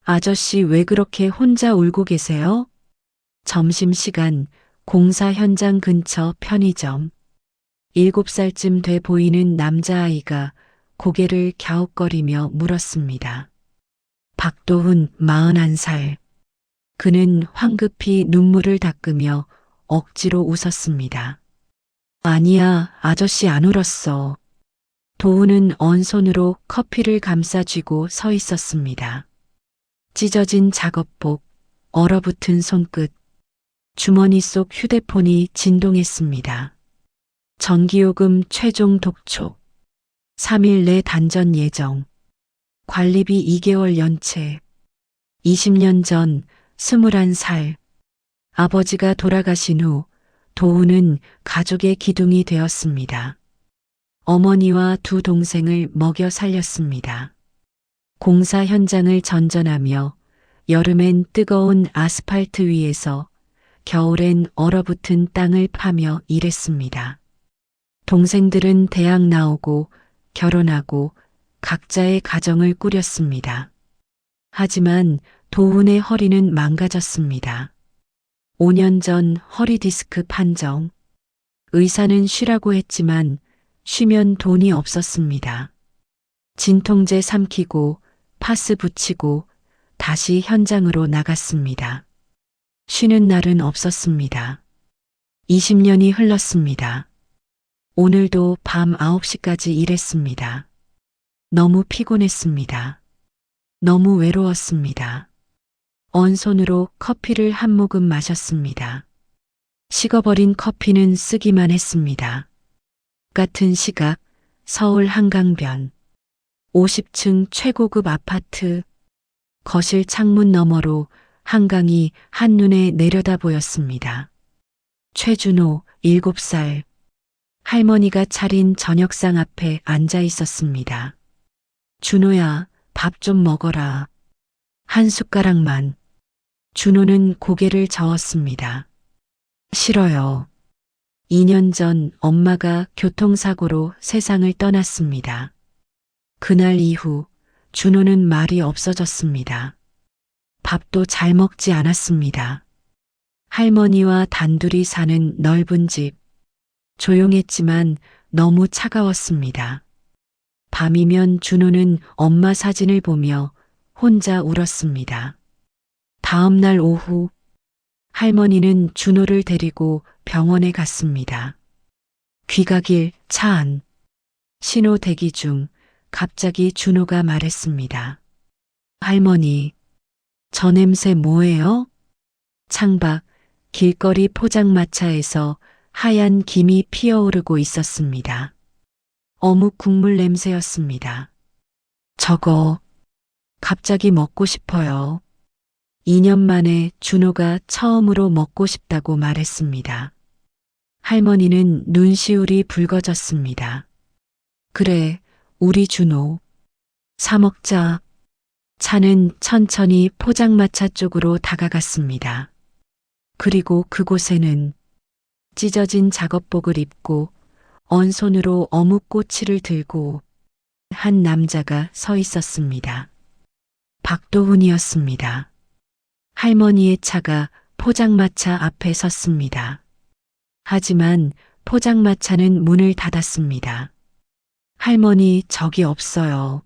아저씨 왜 그렇게 혼자 울고 계세요? 점심시간 공사 현장 근처 편의점. 7살쯤 돼 보이는 남자아이가 고개를 갸웃거리며 물었습니다. 박도훈 41살. 그는 황급히 눈물을 닦으며 억지로 웃었습니다. 아니야, 아저씨 안 울었어. 도훈은 언손으로 커피를 감싸쥐고 서 있었습니다. 찢어진 작업복, 얼어붙은 손끝, 주머니 속 휴대폰이 진동했습니다. 전기요금 최종 독촉, 3일 내 단전 예정, 관리비 2개월 연체, 20년 전 21살, 아버지가 돌아가신 후 도훈은 가족의 기둥이 되었습니다. 어머니와 두 동생을 먹여 살렸습니다. 공사 현장을 전전하며 여름엔 뜨거운 아스팔트 위에서 겨울엔 얼어붙은 땅을 파며 일했습니다. 동생들은 대학 나오고 결혼하고 각자의 가정을 꾸렸습니다. 하지만 도훈의 허리는 망가졌습니다. 5년 전 허리 디스크 판정. 의사는 쉬라고 했지만 쉬면 돈이 없었습니다. 진통제 삼키고 파스 붙이고 다시 현장으로 나갔습니다. 쉬는 날은 없었습니다. 20년이 흘렀습니다. 오늘도 밤 9시까지 일했습니다. 너무 피곤했습니다. 너무 외로웠습니다. 언손으로 커피를 한 모금 마셨습니다. 식어버린 커피는 쓰기만 했습니다. 같은 시각 서울 한강변 50층 최고급 아파트 거실 창문 너머로 한강이 한눈에 내려다 보였습니다. 최준호 7살 할머니가 차린 저녁상 앞에 앉아 있었습니다. 준호야, 밥 좀 먹어라. 한 숟가락만. 준호는 고개를 저었습니다. 싫어요. 2년 전 엄마가 교통사고로 세상을 떠났습니다. 그날 이후 준호는 말이 없어졌습니다. 밥도 잘 먹지 않았습니다. 할머니와 단둘이 사는 넓은 집. 조용했지만 너무 차가웠습니다. 밤이면 준호는 엄마 사진을 보며 혼자 울었습니다. 다음 날 오후 할머니는 준호를 데리고 병원에 갔습니다. 귀가길 차 안. 신호 대기 중 갑자기 준호가 말했습니다. 할머니, 저 냄새 뭐예요? 창밖 길거리 포장마차에서 하얀 김이 피어오르고 있었습니다. 어묵 국물 냄새였습니다. 저거 갑자기 먹고 싶어요. 2년 만에 준호가 처음으로 먹고 싶다고 말했습니다. 할머니는 눈시울이 붉어졌습니다. 그래, 우리 준호. 사 먹자. 차는 천천히 포장마차 쪽으로 다가갔습니다. 그리고 그곳에는 찢어진 작업복을 입고 언손으로 어묵 꼬치를 들고 한 남자가 서 있었습니다. 박도훈이었습니다. 할머니의 차가 포장마차 앞에 섰습니다. 하지만 포장마차는 문을 닫았습니다. 할머니, 저기 없어요.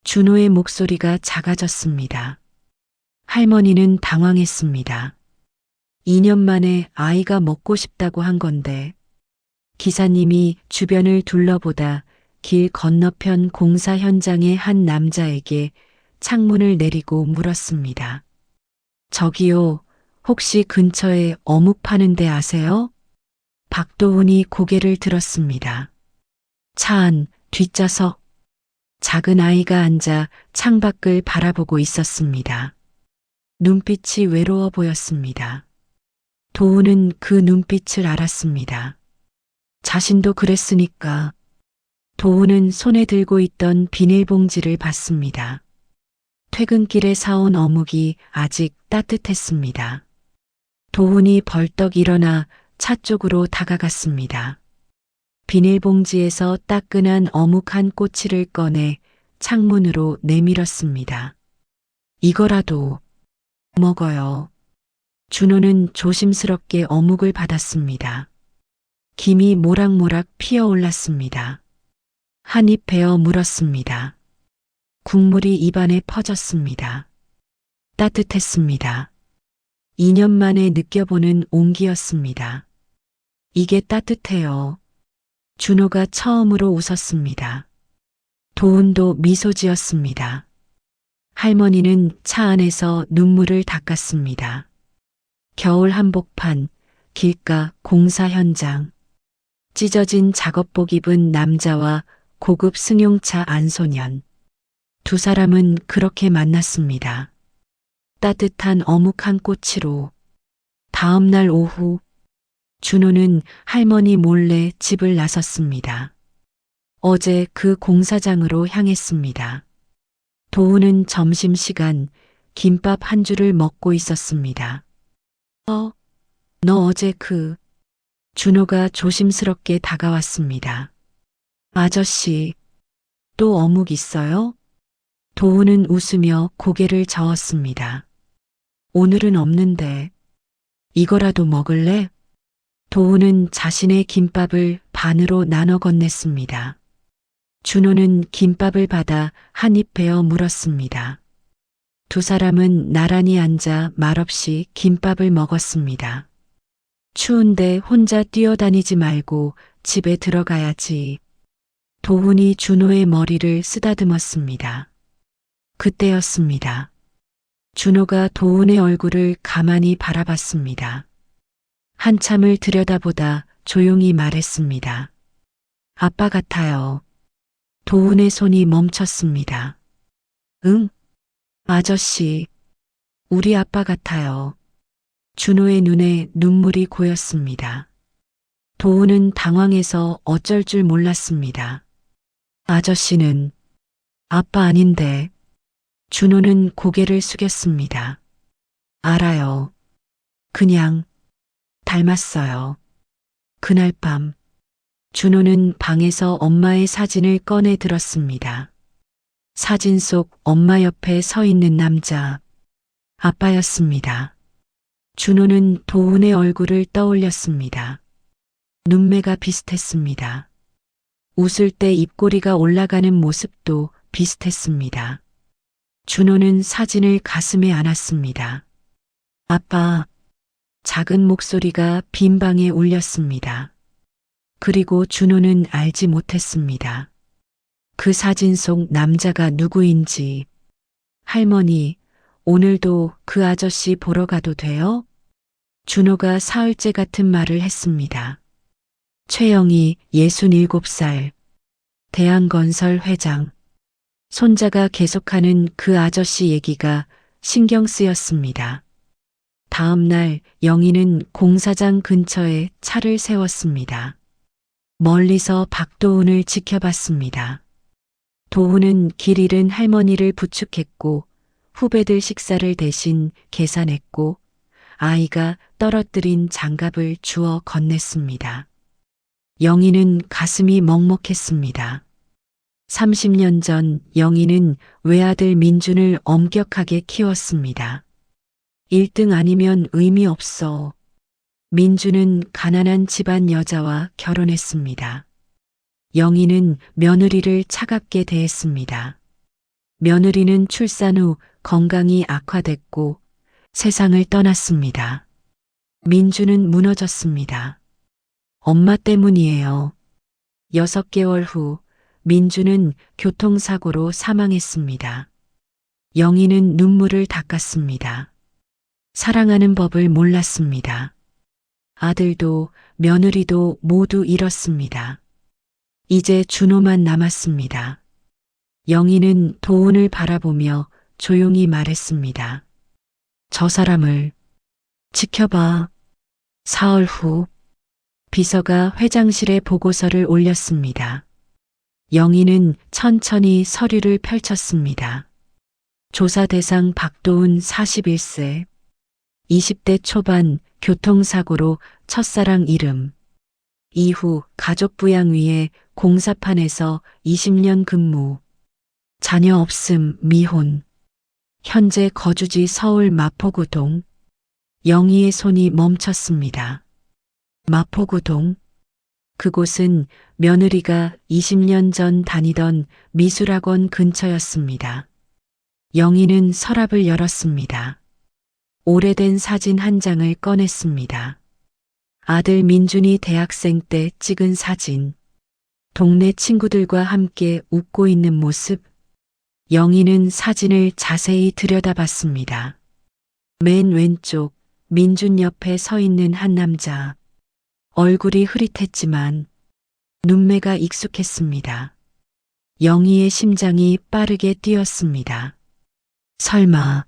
준호의 목소리가 작아졌습니다. 할머니는 당황했습니다. 2년 만에 아이가 먹고 싶다고 한 건데 기사님이 주변을 둘러보다 길 건너편 공사 현장의 한 남자에게 창문을 내리고 물었습니다. 저기요, 혹시 근처에 어묵 파는 데 아세요? 박도훈이 고개를 들었습니다. 차 안 뒷좌석. 작은 아이가 앉아 창밖을 바라보고 있었습니다. 눈빛이 외로워 보였습니다. 도훈은 그 눈빛을 알았습니다. 자신도 그랬으니까. 도훈은 손에 들고 있던 비닐봉지를 봤습니다. 퇴근길에 사온 어묵이 아직 따뜻했습니다. 도훈이 벌떡 일어나 차 쪽으로 다가갔습니다. 비닐봉지에서 따끈한 어묵 한 꼬치를 꺼내 창문으로 내밀었습니다. 이거라도 먹어요. 준호는 조심스럽게 어묵을 받았습니다. 김이 모락모락 피어올랐습니다. 한 입 베어 물었습니다. 국물이 입안에 퍼졌습니다. 따뜻했습니다. 2년 만에 느껴보는 온기였습니다. 이게 따뜻해요. 준호가 처음으로 웃었습니다. 도훈도 미소 지었습니다. 할머니는 차 안에서 눈물을 닦았습니다. 겨울 한복판, 길가, 공사 현장, 찢어진 작업복 입은 남자와 고급 승용차 안소년. 두 사람은 그렇게 만났습니다. 따뜻한 어묵 한 꼬치로. 다음 날 오후, 준호는 할머니 몰래 집을 나섰습니다. 어제 그 공사장으로 향했습니다. 도훈은 점심시간 김밥 한 줄을 먹고 있었습니다. 너 어제 준호가 조심스럽게 다가왔습니다. 아저씨, 또 어묵 있어요? 도훈은 웃으며 고개를 저었습니다. 오늘은 없는데, 이거라도 먹을래? 도훈은 자신의 김밥을 반으로 나눠 건넸습니다. 준호는 김밥을 받아 한 입 베어 물었습니다. 두 사람은 나란히 앉아 말없이 김밥을 먹었습니다. 추운데 혼자 뛰어다니지 말고 집에 들어가야지. 도훈이 준호의 머리를 쓰다듬었습니다. 그때였습니다. 준호가 도훈의 얼굴을 가만히 바라봤습니다. 한참을 들여다보다 조용히 말했습니다. 아빠 같아요. 도훈의 손이 멈췄습니다. 응? 아저씨, 우리 아빠 같아요. 준호의 눈에 눈물이 고였습니다. 도훈은 당황해서 어쩔 줄 몰랐습니다. 아저씨는 아빠 아닌데. 준호는 고개를 숙였습니다. 알아요. 그냥 닮았어요. 그날 밤 준호는 방에서 엄마의 사진을 꺼내 들었습니다. 사진 속 엄마 옆에 서 있는 남자, 아빠였습니다. 준호는 도훈의 얼굴을 떠올렸습니다. 눈매가 비슷했습니다. 웃을 때 입꼬리가 올라가는 모습도 비슷했습니다. 준호는 사진을 가슴에 안았습니다. 아빠, 작은 목소리가 빈 방에 울렸습니다. 그리고 준호는 알지 못했습니다. 그 사진 속 남자가 누구인지. 할머니, 오늘도 그 아저씨 보러 가도 돼요? 준호가 사흘째 같은 말을 했습니다. 최영희 67살, 대한건설 회장. 손자가 계속하는 그 아저씨 얘기가 신경 쓰였습니다. 다음 날 영희는 공사장 근처에 차를 세웠습니다. 멀리서 박도훈을 지켜봤습니다. 도훈은 길 잃은 할머니를 부축했고 후배들 식사를 대신 계산했고 아이가 떨어뜨린 장갑을 주워 건넸습니다. 영희는 가슴이 먹먹했습니다. 30년 전 영희는 외아들 민준을 엄격하게 키웠습니다. 1등 아니면 의미 없어. 민준은 가난한 집안 여자와 결혼했습니다. 영희는 며느리를 차갑게 대했습니다. 며느리는 출산 후 건강이 악화됐고 세상을 떠났습니다. 민준은 무너졌습니다. 엄마 때문이에요. 6개월 후 민준은 교통사고로 사망했습니다. 영희는 눈물을 닦았습니다. 사랑하는 법을 몰랐습니다. 아들도 며느리도 모두 잃었습니다. 이제 준호만 남았습니다. 영희는 도훈을 바라보며 조용히 말했습니다. 저 사람을 지켜봐. 사흘 후 비서가 회장실에 보고서를 올렸습니다. 영희는 천천히 서류를 펼쳤습니다. 조사 대상 박도훈 41세. 20대 초반 교통사고로 첫사랑 이름. 이후 가족부양위에 공사판에서 20년 근무. 자녀 없음 미혼. 현재 거주지 서울 마포구동. 영희의 손이 멈췄습니다. 마포구동. 그곳은 며느리가 20년 전 다니던 미술학원 근처였습니다. 영희는 서랍을 열었습니다. 오래된 사진 한 장을 꺼냈습니다. 아들 민준이 대학생 때 찍은 사진. 동네 친구들과 함께 웃고 있는 모습. 영희는 사진을 자세히 들여다봤습니다. 맨 왼쪽 민준 옆에 서 있는 한 남자. 얼굴이 흐릿했지만 눈매가 익숙했습니다. 영희의 심장이 빠르게 뛰었습니다. 설마.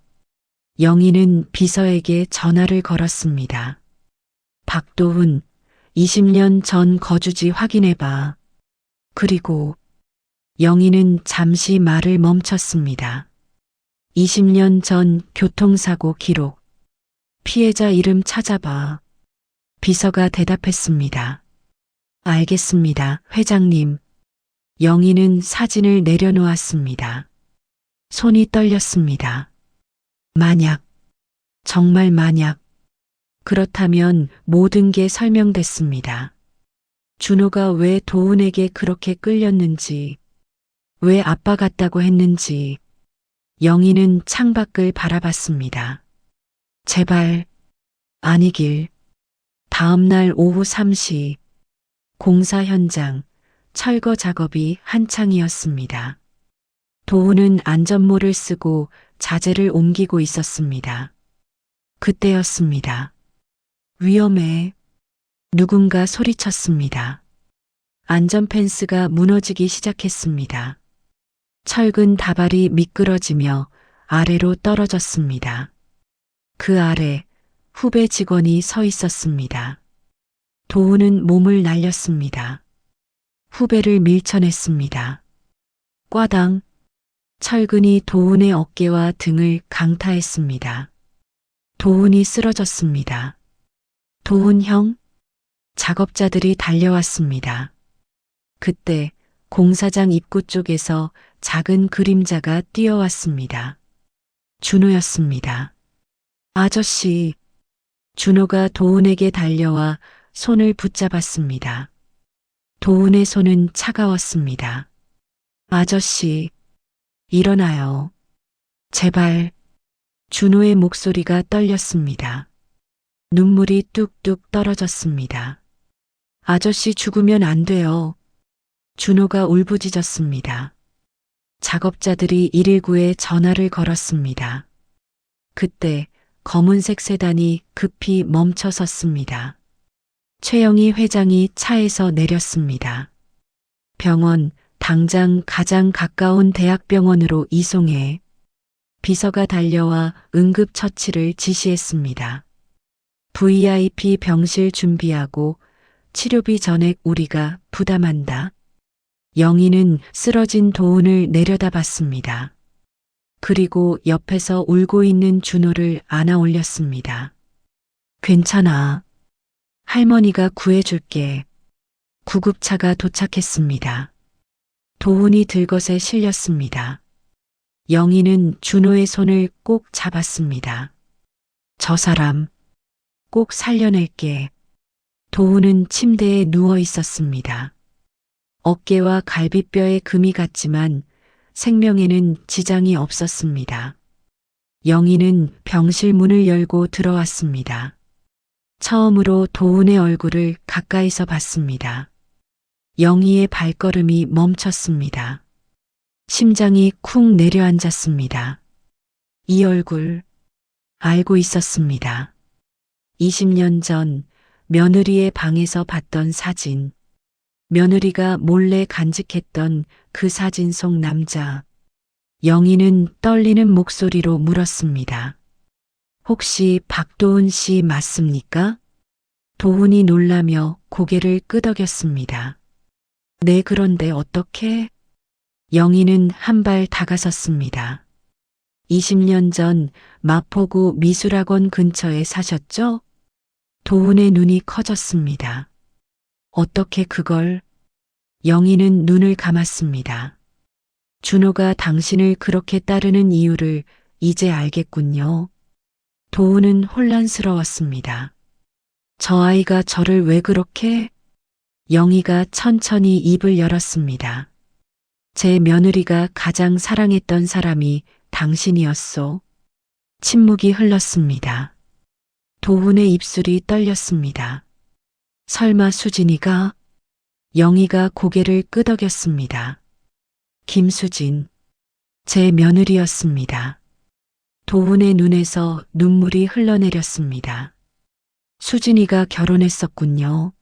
영희는 비서에게 전화를 걸었습니다. 박도훈, 20년 전 거주지 확인해봐. 그리고 영희는 잠시 말을 멈췄습니다. 20년 전 교통사고 기록. 피해자 이름 찾아봐. 비서가 대답했습니다. 알겠습니다, 회장님. 영희는 사진을 내려놓았습니다. 손이 떨렸습니다. 만약, 정말 만약. 그렇다면 모든 게 설명됐습니다. 준호가 왜 도훈에게 그렇게 끌렸는지, 왜 아빠 같다고 했는지. 영희는 창밖을 바라봤습니다. 제발, 아니길. 다음 날 오후 3시, 공사 현장, 철거 작업이 한창이었습니다. 도훈은 안전모를 쓰고 자재를 옮기고 있었습니다. 그때였습니다. 위험해. 누군가 소리쳤습니다. 안전펜스가 무너지기 시작했습니다. 철근 다발이 미끄러지며 아래로 떨어졌습니다. 그 아래 후배 직원이 서 있었습니다. 도훈은 몸을 날렸습니다. 후배를 밀쳐냈습니다. 꽈당. 철근이 도훈의 어깨와 등을 강타했습니다. 도훈이 쓰러졌습니다. 도훈 형? 작업자들이 달려왔습니다. 그때 공사장 입구 쪽에서 작은 그림자가 뛰어왔습니다. 준호였습니다. 아저씨. 준호가 도훈에게 달려와 손을 붙잡았습니다. 도훈의 손은 차가웠습니다. 아저씨, 일어나요. 제발. 준호의 목소리가 떨렸습니다. 눈물이 뚝뚝 떨어졌습니다. 아저씨 죽으면 안 돼요. 준호가 울부짖었습니다. 작업자들이 119에 전화를 걸었습니다. 그때 검은색 세단이 급히 멈춰 섰습니다. 최영희 회장이 차에서 내렸습니다. 병원, 당장 가장 가까운 대학병원으로 이송해. 비서가 달려와 응급처치를 지시했습니다. VIP 병실 준비하고 치료비 전액 우리가 부담한다. 영희는 쓰러진 도훈을 내려다봤습니다. 그리고 옆에서 울고 있는 준호를 안아 올렸습니다. 괜찮아. 할머니가 구해줄게. 구급차가 도착했습니다. 도훈이 들것에 실렸습니다. 영희는 준호의 손을 꼭 잡았습니다. 저 사람 꼭 살려낼게. 도훈은 침대에 누워 있었습니다. 어깨와 갈비뼈에 금이 갔지만 생명에는 지장이 없었습니다. 영희는 병실 문을 열고 들어왔습니다. 처음으로 도훈의 얼굴을 가까이서 봤습니다. 영희의 발걸음이 멈췄습니다. 심장이 쿵 내려앉았습니다. 이 얼굴 알고 있었습니다. 20년 전 며느리의 방에서 봤던 사진. 며느리가 몰래 간직했던 그 사진 속 남자. 영희는 떨리는 목소리로 물었습니다. 혹시 박도훈 씨 맞습니까? 도훈이 놀라며 고개를 끄덕였습니다. 네, 그런데 어떻게? 영희는 한 발 다가섰습니다. 20년 전 마포구 미술학원 근처에 사셨죠? 도훈의 눈이 커졌습니다. 어떻게 그걸? 영희는 눈을 감았습니다. 준호가 당신을 그렇게 따르는 이유를 이제 알겠군요. 도훈은 혼란스러웠습니다. 저 아이가 저를 왜 그렇게? 영희가 천천히 입을 열었습니다. 제 며느리가 가장 사랑했던 사람이 당신이었소. 침묵이 흘렀습니다. 도훈의 입술이 떨렸습니다. 설마 수진이가? 영희가 고개를 끄덕였습니다. 김수진, 제 며느리였습니다. 도훈의 눈에서 눈물이 흘러내렸습니다. 수진이가 결혼했었군요.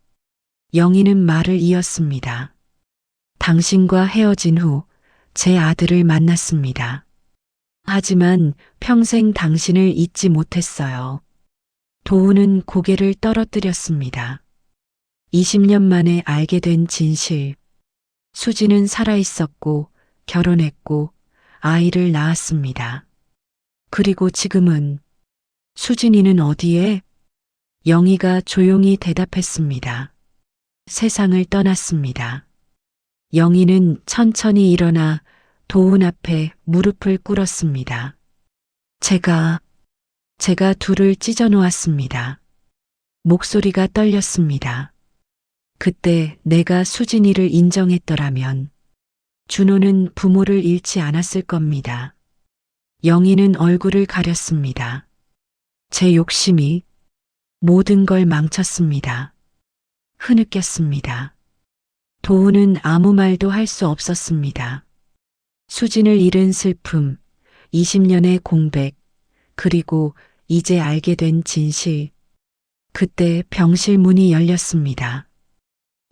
영희는 말을 이었습니다. 당신과 헤어진 후 제 아들을 만났습니다. 하지만 평생 당신을 잊지 못했어요. 도훈은 고개를 떨어뜨렸습니다. 20년 만에 알게 된 진실. 수지는 살아있었고 결혼했고 아이를 낳았습니다. 그리고 지금은 수진이는 어디에? 영희가 조용히 대답했습니다. 세상을 떠났습니다. 영희는 천천히 일어나 도훈 앞에 무릎을 꿇었습니다. 제가 둘을 찢어 놓았습니다. 목소리가 떨렸습니다. 그때 내가 수진이를 인정했더라면 준호는 부모를 잃지 않았을 겁니다. 영희는 얼굴을 가렸습니다. 제 욕심이 모든 걸 망쳤습니다. 흐느꼈습니다. 도훈은 아무 말도 할 수 없었습니다. 수진을 잃은 슬픔, 20년의 공백, 그리고 이제 알게 된 진실. 그때 병실 문이 열렸습니다.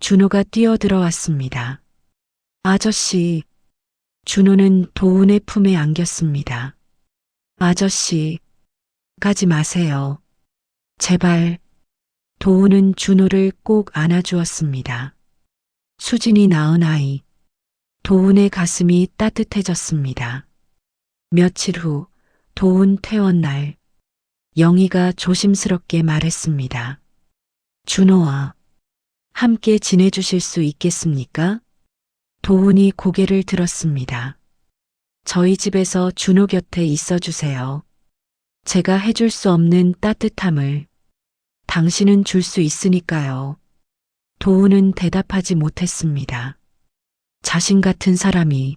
준호가 뛰어들어왔습니다. 아저씨. 준호는 도훈의 품에 안겼습니다. 아저씨, 가지 마세요. 제발. 도훈은 준호를 꼭 안아주었습니다. 수진이 낳은 아이. 도훈의 가슴이 따뜻해졌습니다. 며칠 후 도훈 퇴원 날 영희가 조심스럽게 말했습니다. 준호와 함께 지내주실 수 있겠습니까? 도훈이 고개를 들었습니다. 저희 집에서 준호 곁에 있어주세요. 제가 해줄 수 없는 따뜻함을 당신은 줄 수 있으니까요. 도훈은 대답하지 못했습니다. 자신 같은 사람이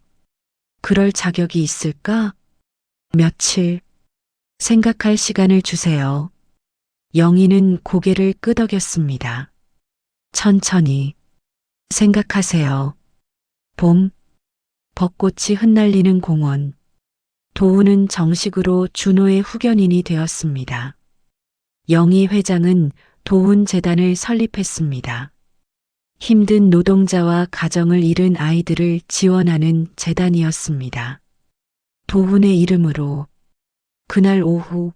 그럴 자격이 있을까? 며칠 생각할 시간을 주세요. 영희는 고개를 끄덕였습니다. 천천히 생각하세요. 봄, 벚꽃이 흩날리는 공원. 도훈은 정식으로 준호의 후견인이 되었습니다. 영희 회장은 도훈 재단을 설립했습니다. 힘든 노동자와 가정을 잃은 아이들을 지원하는 재단이었습니다. 도훈의 이름으로. 그날 오후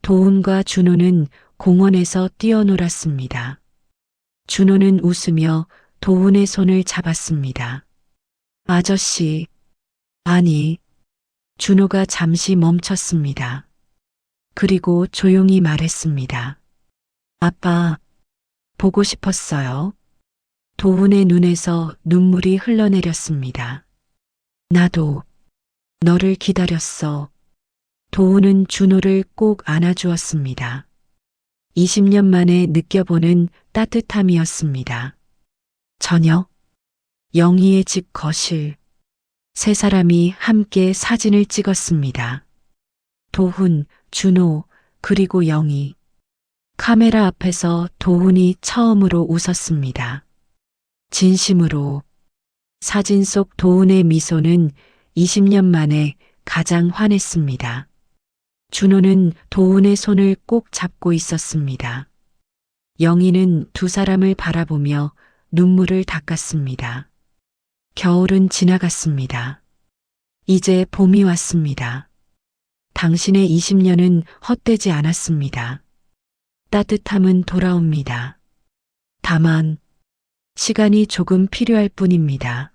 도훈과 준호는 공원에서 뛰어놀았습니다. 준호는 웃으며 도훈의 손을 잡았습니다. 아저씨. 아니. 준호가 잠시 멈췄습니다. 그리고 조용히 말했습니다. 아빠, 보고 싶었어요. 도훈의 눈에서 눈물이 흘러내렸습니다. 나도 너를 기다렸어. 도훈은 준호를 꼭 안아주었습니다. 20년 만에 느껴보는 따뜻함이었습니다. 저녁, 영희의 집 거실. 세 사람이 함께 사진을 찍었습니다. 도훈, 준호, 그리고 영희. 카메라 앞에서 도훈이 처음으로 웃었습니다. 진심으로. 사진 속 도훈의 미소는 20년 만에 가장 환했습니다. 준호는 도훈의 손을 꼭 잡고 있었습니다. 영희는 두 사람을 바라보며 눈물을 닦았습니다. 겨울은 지나갔습니다. 이제 봄이 왔습니다. 당신의 20년은 헛되지 않았습니다. 따뜻함은 돌아옵니다. 다만 시간이 조금 필요할 뿐입니다.